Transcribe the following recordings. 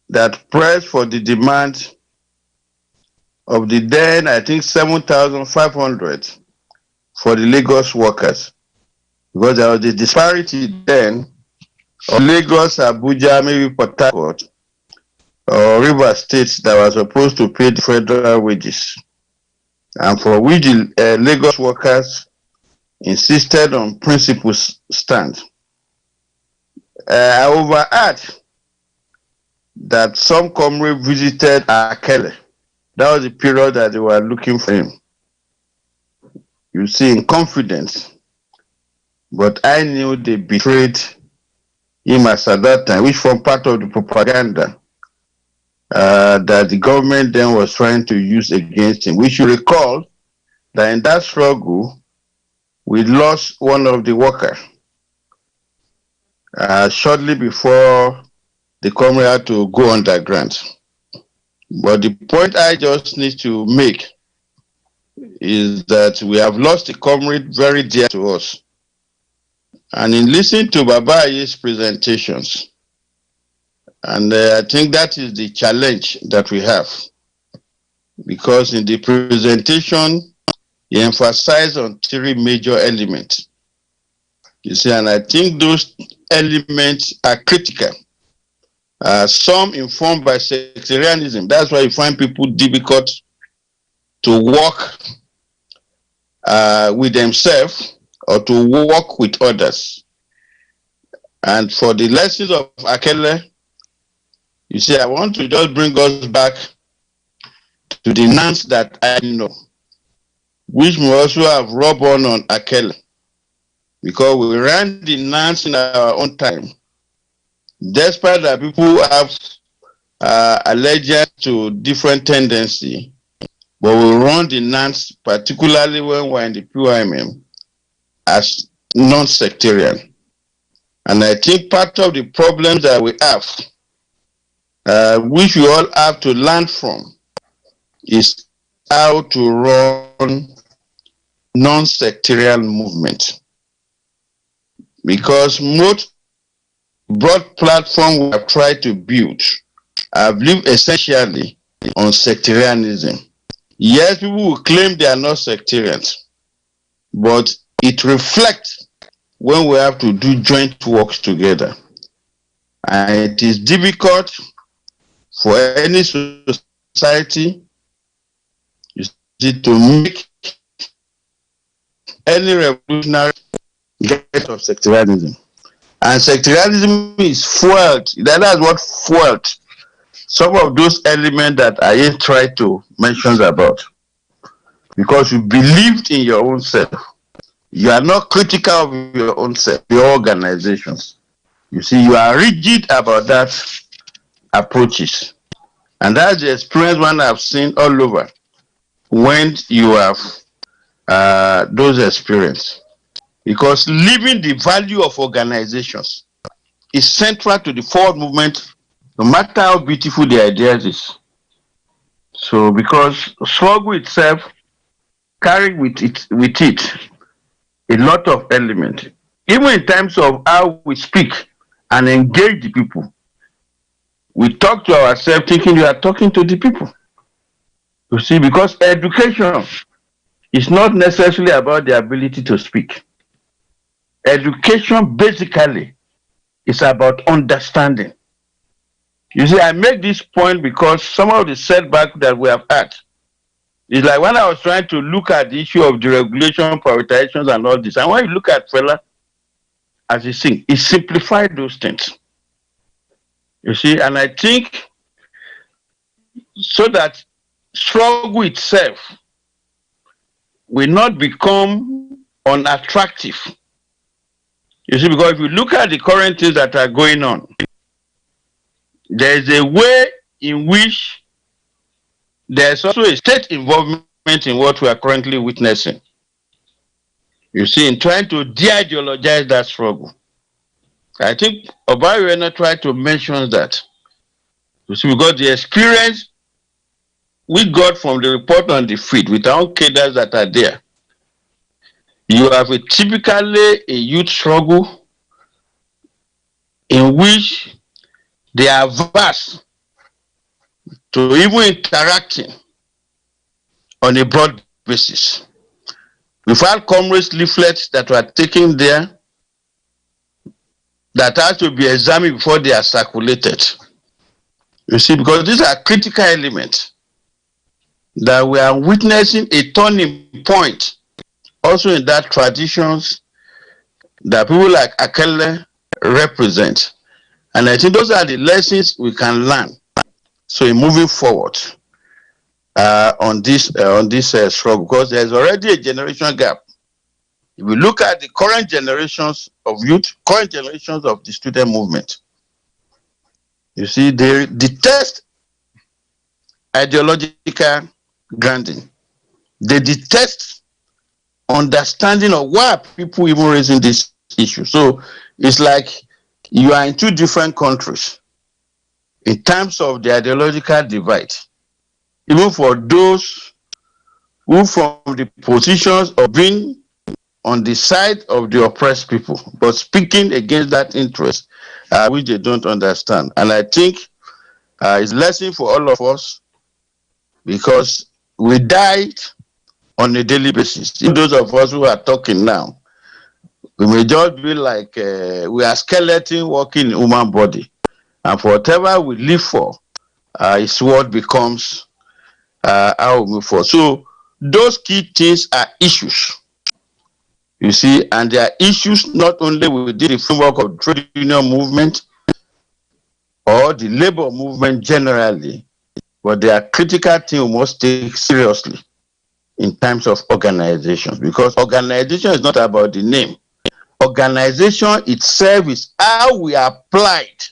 that pressed for the demand of the then, I think, 7,500 for the Lagos workers. Because there was a disparity then of Lagos, Abuja, maybe Port Harcourt, or River States that were supposed to pay the federal wages, and for which the Lagos workers insisted on principles stand. I overheard that some comrades visited Akele. That was the period that they were looking for him. You see, in confidence. But I knew they betrayed him as at that time, which formed part of the propaganda that the government then was trying to use against him. We should recall that in that struggle, we lost one of the workers shortly before the comrade had to go underground. But the point I just need to make is that we have lost a comrade very dear to us. And in listening to Babaye's presentations, and I think that is the challenge that we have, because in the presentation, he emphasized on three major elements. You see, and I think those elements are critical. Some informed by sectarianism. That's why you find people difficult to work with themselves or to work with others. And for the lessons of Akele, you see, I want to just bring us back to the nuance that I know, which we also have rubbed on Akele, because we ran the nuance in our own time. Despite that people have allegiance to different tendency, but we run the nuance, particularly when we're in the PYMM, as non-sectarian. And I think part of the problems that we have, which we all have to learn from, is how to run non-sectarian movement. Because most broad platform we have tried to build have lived essentially on sectarianism. Yes, people will claim they are not sectarians, but it reflects when we have to do joint works together. And it is difficult for any society, you see, to make any revolutionary get of sectarianism. And sectarianism is fueled, that's what fueled some of those elements that I tried to mention about. Because you believed in your own self. You are not critical of your own self, your organizations. You see, you are rigid about that approaches. And that's the experience one I've seen all over when you have those experiences. Because living the value of organizations is central to the forward movement, no matter how beautiful the ideas is. So, because struggle itself carries with it a lot of elements, even in terms of how we speak and engage the people. We talk to ourselves thinking we are talking to the people. You see, because education is not necessarily about the ability to speak. Education basically is about understanding. You see, I make this point because some of the setbacks that we have had is like when I was trying to look at the issue of deregulation, privatizations, and all this. And when you look at Fela as he sings, he simplified those things. You see, and I think so that struggle itself will not become unattractive. You see, because if you look at the current things that are going on, there is a way in which there's also a state involvement in what we are currently witnessing. You see, in trying to de-ideologize that struggle. I think Obayuena tried to mention that. You see, because the experience we got from the report on the field with our own cadres that are there, you have typically a youth struggle in which they are averse to even interacting on a broad basis. We've had Comrades leaflets that were taken there that have to be examined before they are circulated. You see, because these are critical elements that we are witnessing a turning point also in that traditions that people like Akele represent. And I think those are the lessons we can learn. So in moving forward on this struggle, because there's already a generation gap. If we look at the current generations of youth, current generations of the student movement, you see, they detest ideological grounding. They detest understanding of why people even raising this issue. So it's like you are in two different countries in terms of the ideological divide. Even for those who from the positions of being on the side of the oppressed people, but speaking against that interest, which they don't understand. And I think it's a lesson for all of us, because we died on a daily basis. Even those of us who are talking now, we may just be like we are skeleton walking in human body, and for whatever we live for, is what becomes how we move forward. So those key things are issues, you see, and there are issues not only within the framework of trade union movement or the labor movement generally, but they are critical things we must take seriously in terms of organization, because organization is not about the name. Organization itself is how we applied,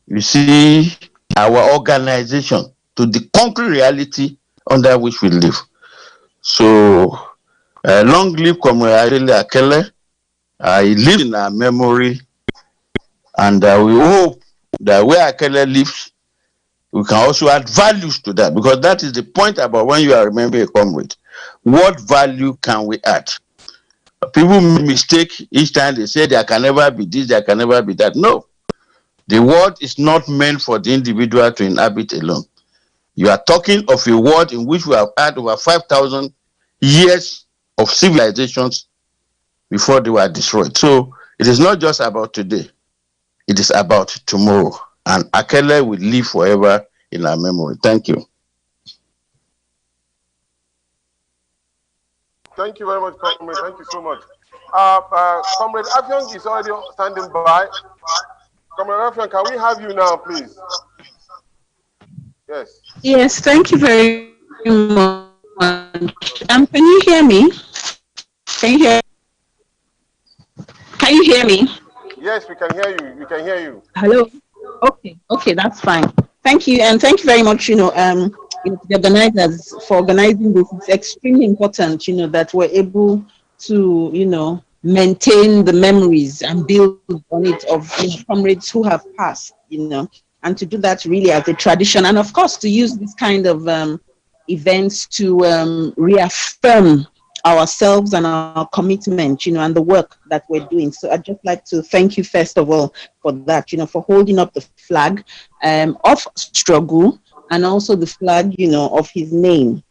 you see, our organization to the concrete reality under which we live. So long live Comrades Ayodele Akele. He lives in our memory, and we hope that where Akele lives, we can also add values to that, because that is the point about when you are remembering a comrade. What value can we add? People make mistake each time they say there can never be this, there can never be that. No, the world is not meant for the individual to inhabit alone. You are talking of a world in which we have had over 5,000 years of civilizations before they were destroyed. So it is not just about today, it is about tomorrow. And Akele will live forever in our memory. Thank you. Thank you very much, Comrade. Thank you so much. Comrade Afyon is already standing by. Comrade Afyon, can we have you now, please? Yes. Yes, thank you very much. Can you hear me? Can you hear me? Yes, we can hear you. We can hear you. Hello. Okay, that's fine. Thank you, and thank you very much. The organizers for organizing this. It's extremely important, that we're able to, maintain the memories and build on it of comrades who have passed, and to do that really as a tradition, and of course to use this kind of events to reaffirm ourselves and our commitment, and the work that we're doing. So I'd just like to thank you first of all for that, for holding up the flag of struggle, and also the flag, of his name,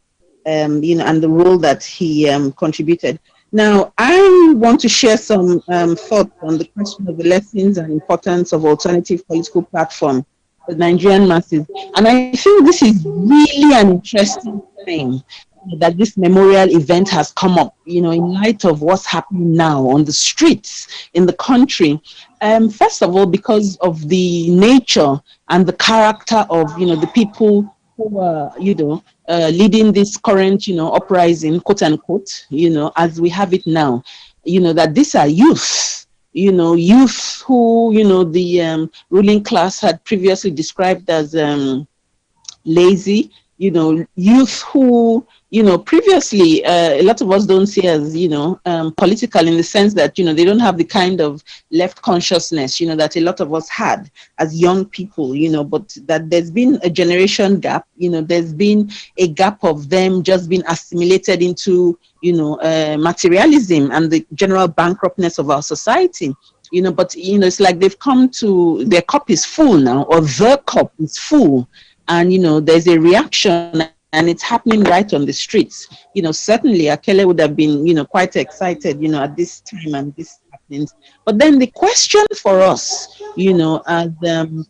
and the role that he contributed. Now, I want to share some thoughts on the question of the lessons and importance of alternative political platform for the Nigerian masses. And I feel this is really an interesting thing that this memorial event has come up, in light of what's happening now on the streets in the country. First of all, because of the nature and the character of, the people who are, leading this current, uprising, quote unquote, as we have it now, that these are youth, youth who, the ruling class had previously described as lazy, youth who, previously a lot of us don't see as, political, in the sense that, they don't have the kind of left consciousness, that a lot of us had as young people, but that there's been a generation gap, there's been a gap of them just being assimilated into, materialism and the general bankruptness of our society. But it's like they've come to, their cup is full now, or the cup is full, and there's a reaction, and it's happening right on the streets. Certainly Akele would have been quite excited at this time and this happenings. But then the question for us, as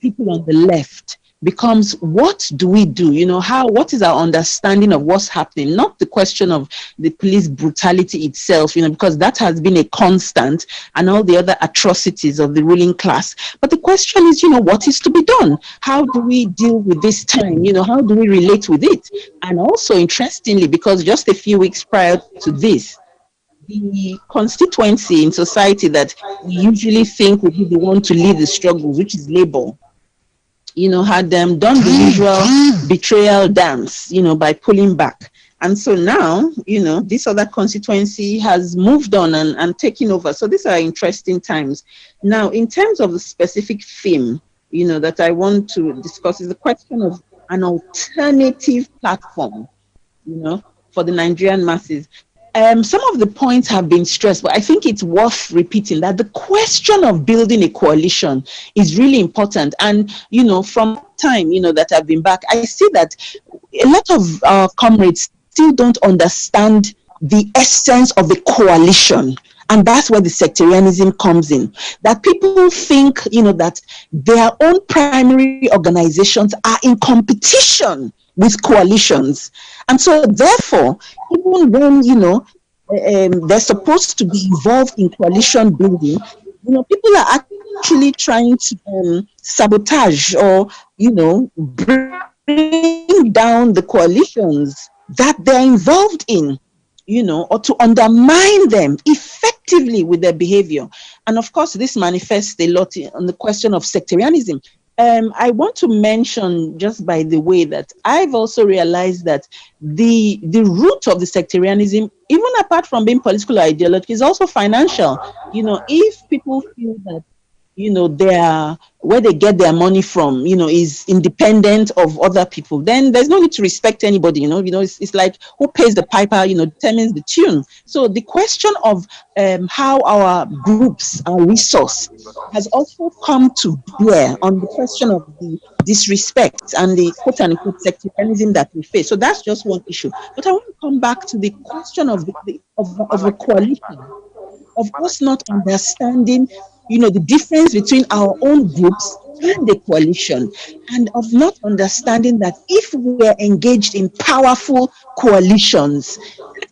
people on the left, becomes, what do we do? What is our understanding of what's happening? Not the question of the police brutality itself, because that has been a constant, and all the other atrocities of the ruling class. But the question is, what is to be done? How do we deal with this time? How do we relate with it? And also, interestingly, because just a few weeks prior to this, the constituency in society that we usually think would be the one to lead the struggles, which is Labour, had done the usual betrayal dance, by pulling back. And so now, this other constituency has moved on and taken over. So these are interesting times. Now, in terms of the specific theme, that I want to discuss, is the question of an alternative platform, for the Nigerian masses. Some of the points have been stressed, but I think it's worth repeating that the question of building a coalition is really important. And, from time, that I've been back, I see that a lot of our comrades still don't understand the essence of the coalition. And that's where the sectarianism comes in. That people think, that their own primary organizations are in competition with coalitions. And so therefore, even when, they're supposed to be involved in coalition building, people are actually trying to sabotage or, bring down the coalitions that they're involved in, or to undermine them effectively with their behavior. And of course, this manifests a lot on the question of sectarianism. I want to mention, just by the way, that I've also realized that the root of the sectarianism, even apart from being political ideology, is also financial. If people feel that, where they get their money from, is independent of other people, then there's no need to respect anybody. It's like, who pays the piper, determines the tune. So the question of how our groups are resourced has also come to bear on the question of the disrespect and the quote-unquote sectarianism that we face. So that's just one issue. But I want to come back to the question of a coalition, of us not understanding the difference between our own groups and the coalition, and of not understanding that if we're engaged in powerful coalitions,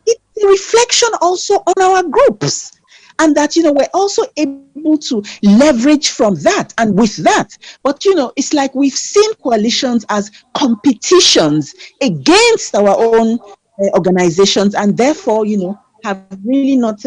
it's a reflection also on our groups, and that we're also able to leverage from that and with that. But it's like we've seen coalitions as competitions against our own organizations, and therefore have really not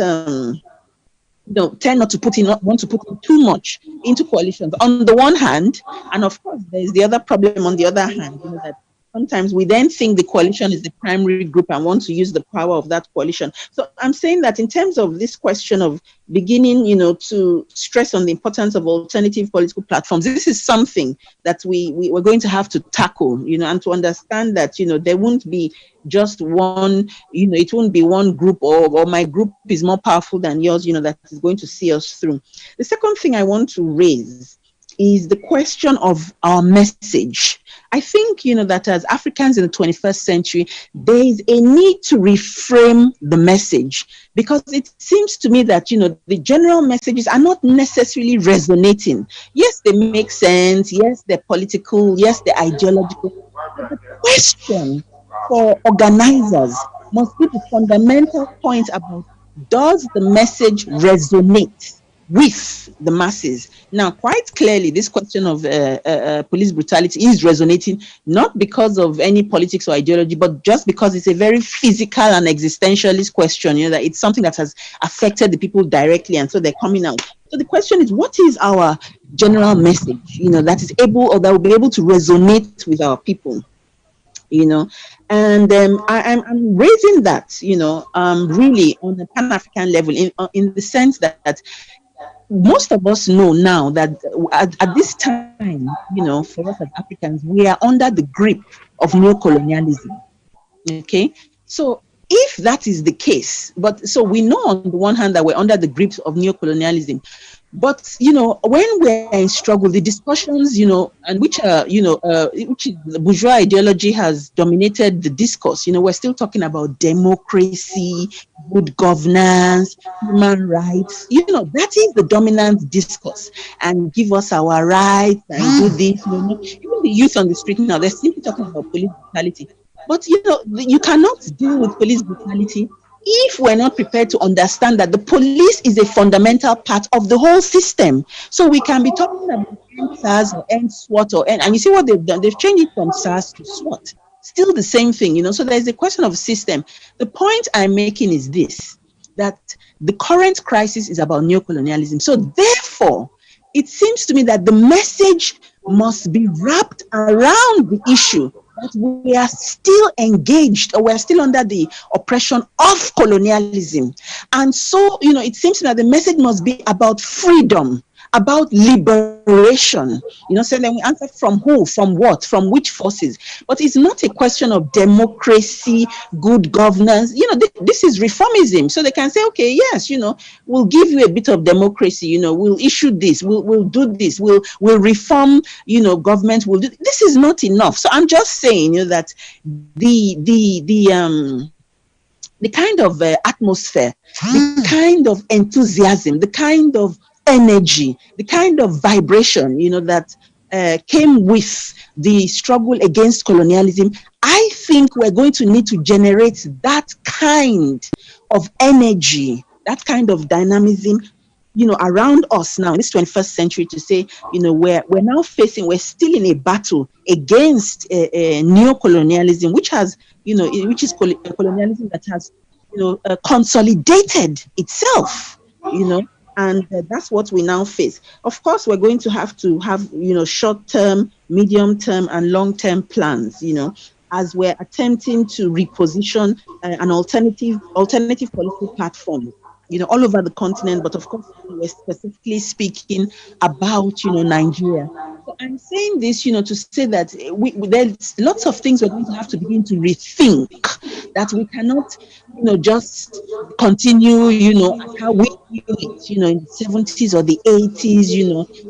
tend not to want to put in too much into coalitions on the one hand. And of course, there's the other problem on the other hand, that sometimes we then think the coalition is the primary group and want to use the power of that coalition. So I'm saying that in terms of this question of beginning, to stress on the importance of alternative political platforms, this is something that we're going to have to tackle, and to understand that, there won't be just one, it won't be one group or my group is more powerful than yours, that is going to see us through. The second thing I want to raise is the question of our message. I think, that as Africans in the 21st century, there is a need to reframe the message, because it seems to me that, the general messages are not necessarily resonating. Yes, they make sense. Yes, they're political. Yes, they're ideological. But the question for organizers must be the fundamental point about, does the message resonate with the masses? Now, quite clearly, this question of police brutality is resonating, not because of any politics or ideology, but just because it's a very physical and existentialist question, that it's something that has affected the people directly, and so they're coming out. So the question is, what is our general message, that is able, or that will be able to resonate with our people? And I'm raising that, really on a Pan-African level, in the sense that most of us know now that at this time, for us as Africans, we are under the grip of neocolonialism. Okay, so if that is the case, so we know on the one hand that we're under the grip of neocolonialism, But when we're in struggle, the discussions, and which are, which is, the bourgeois ideology has dominated the discourse. We're still talking about democracy, good governance, human rights. That is the dominant discourse. And give us our rights and do this. Even the youth on the street now, they're simply talking about police brutality. But you cannot deal with police brutality if we're not prepared to understand that the police is a fundamental part of the whole system. So we can be talking about end SARS or end SWAT and you see what they've done. They've changed it from SARS to SWAT. Still the same thing, So there's a question of system. The point I'm making is this, that the current crisis is about neocolonialism. So therefore, it seems to me that the message must be wrapped around the issue that we are still engaged, or we're still under the oppression of colonialism. And so, it seems that the message must be about freedom, about liberation. So then we answer from who, from what, from which forces. But it's not a question of democracy, good governance. This is reformism. So they can say, okay, yes, we'll give you a bit of democracy. We'll issue this, we'll do this, we'll reform, government will do. This is not enough. So I'm just saying, that the kind of atmosphere, the kind of enthusiasm, the kind of energy, the kind of vibration, that came with the struggle against colonialism, I think we're going to need to generate that kind of energy, that kind of dynamism, around us now in this 21st century, to say, we're now facing, we're still in a battle against neocolonialism, which has, which is colonialism that has, consolidated itself, and that's what we now face. Of course, we're going to have, short-term, medium-term, and long-term plans, as we're attempting to reposition an alternative political platform, all over the continent. But of course, we're specifically speaking about, Nigeria. So I'm saying this, to say that there's lots of things we're going to have to begin to rethink, that we cannot, just continue, as how we knew it, in the 70s or the 80s,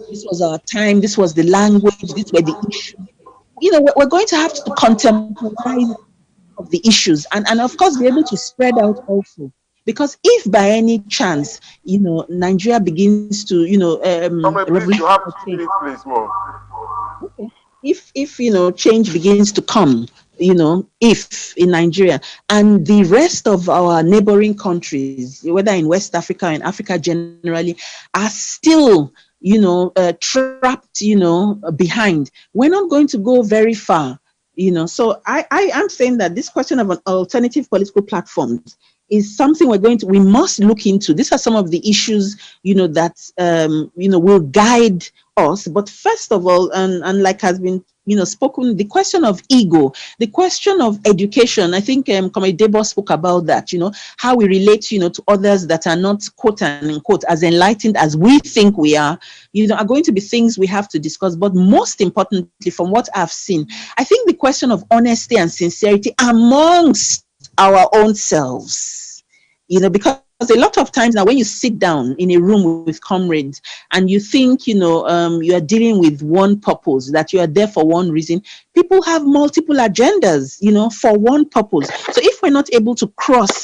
this was our time, this was the language, these were the issues. We're going to have to contemporize of the issues, and of course be able to spread out also. Because if by any chance, Nigeria begins to, please, you have 2 minutes, please, more. Okay. If change begins to come, if in Nigeria and the rest of our neighboring countries, whether in West Africa and Africa generally, are still, trapped, behind, we're not going to go very far, So I am saying that this question of an alternative political platforms is something we must look into. These are some of the issues, that, will guide us. But first of all, and like has been, spoken, the question of ego, the question of education. I think Comrade Debo spoke about that, how we relate, to others that are not, quote unquote, as enlightened as we think we are going to be things we have to discuss. But most importantly, from what I've seen, I think the question of honesty and sincerity amongst our own selves, because a lot of times now when you sit down in a room with comrades and you think, you are dealing with one purpose, that you are there for one reason, people have multiple agendas, for one purpose. So if we're not able to cross,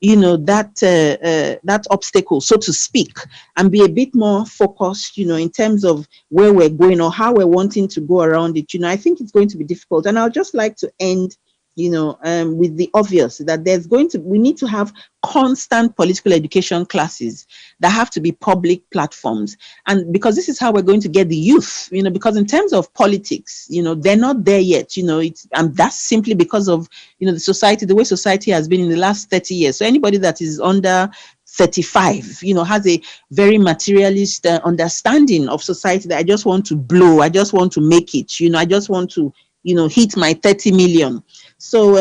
that obstacle, so to speak, and be a bit more focused, in terms of where we're going or how we're wanting to go around it, I think it's going to be difficult. And I'll just like to end with the obvious, that we need to have constant political education classes that have to be public platforms. And because this is how we're going to get the youth, because in terms of politics, they're not there yet, and that's simply because of, the way society has been in the last 30 years. So anybody that is under 35, has a very materialist understanding of society, that I just want to blow, I just want to make it, I just want to, hit my 30 million. So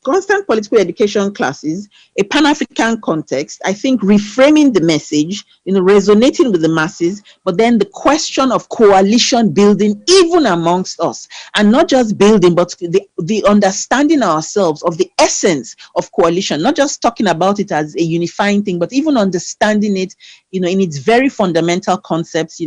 constant political education classes, a Pan-African context, I think reframing the message, resonating with the masses, but then the question of coalition building even amongst us, and not just building, but the understanding ourselves of the essence of coalition, not just talking about it as a unifying thing, but even understanding it, in its very fundamental concepts,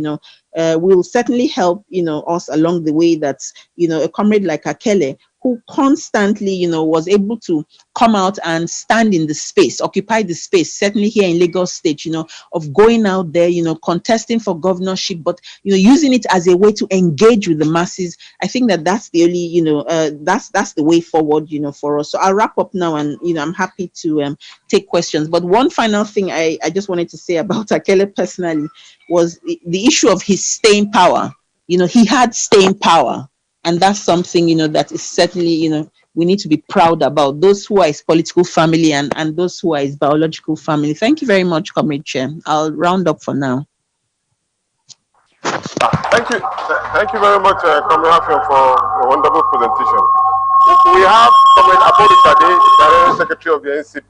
will certainly help, us along the way. That, a comrade like Akele, who constantly, was able to come out and stand in the space, occupy the space, certainly here in Lagos State, of going out there, contesting for governorship, but, using it as a way to engage with the masses. I think that that's the only, that's the way forward, for us. So I'll wrap up now, and, I'm happy to take questions. But one final thing I just wanted to say about Akele personally was the issue of his staying power. He had staying power. And that's something, that is certainly, we need to be proud about, those who are his political family and those who are his biological family. Thank you very much, Comrade Chair. I'll round up for now. Thank you. Thank you very much, Comrade Afion, for a wonderful presentation. We have Comrade Abodi Sade, the Secretary of the NCP.